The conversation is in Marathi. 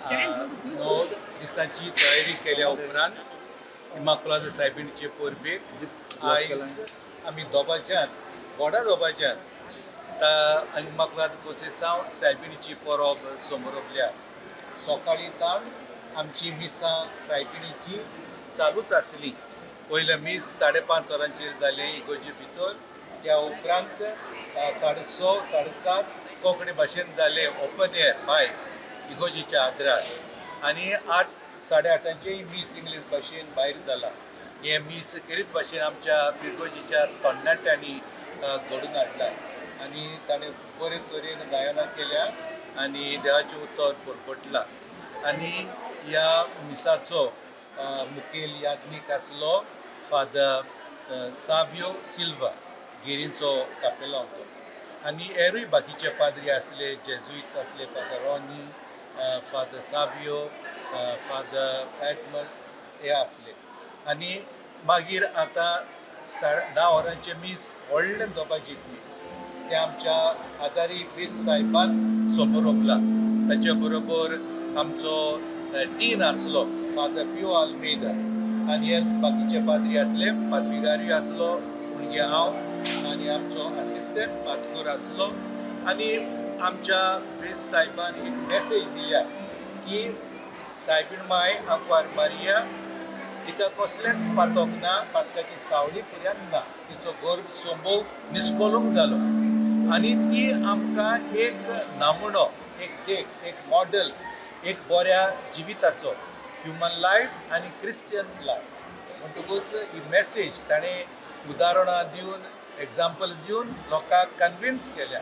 9 दिसांची तयारी केल्या उपरांत इमाकुलाद सायबिणीचे परबेक आयज आमी दोबाच्यान व्हडा दोबाच्यान इमाकुलाद कोसेसांव सायबिणीची परब समोरबल्या. सकाळी ताण आमची मिसां सायबिणीची चालूच आसली. पयलें मीस 5:30 वरांचेर जालें इगोजे भितर. त्या उपरांत 6:30 7:30 कोंकणी भाशेन जालें ओपन एअर भायर इगोजेच्या आदरार. आनी 8 8:30 मीस इंग्लीश भाशेन भायर जाला. हे मीस करीत भाशेन आमच्या फिरगोजीच्या तरणाट्यांनी घडून हाडला आनी ताणें बरे तरेन गायनां केल्या आनी देवाचें उतर परपटलां. आनी ह्या मिसाचो मुखेल याज्ञीक आसलो फादर सावियो सिल्वा गिरींचो कापेलांव तो. आनी हेरूय बाकीचे पाद्री आसले, जेजुइट्स आसले, father Ronnie, father Savio, father Edmund हे आसले. आनी मागीर आतां 10 वरांचे मीस व्हडलें दोबाजीक मीस ते आमच्या आदारी बेस साहेबान समोरबला. ताचे बरोबर आमचो डीन आसलो फादर पियो आल्मेदा आनी हेर बाकीचे पाद्री आसले. पाद्रीगारूय आसलो म्हणजे हांव आनी आमचो असिस्टंट पातकूर आसलो. आनी आमच्या बेस साहेबान एक मॅसेज दिल्या की सायबीण माय आंकवार मारिया तिका कसलेंच पातक ना, पातकाची सावळी पर्यंत ना, तिचो गर्भ सोंबोव निश्कोलूंक जालो. आनी ती आमकां एक नामुणो, एक देख, एक मॉडेल, एक बऱ्या जिविताचो ह्युमन लायफ आनी क्रिस्टियन लायफ म्हणटकूच ही मॅसेज ताणें उदाहरणां दिवन एग्जाम्पल्स दिवन लोकांक कन्विन्स केल्या.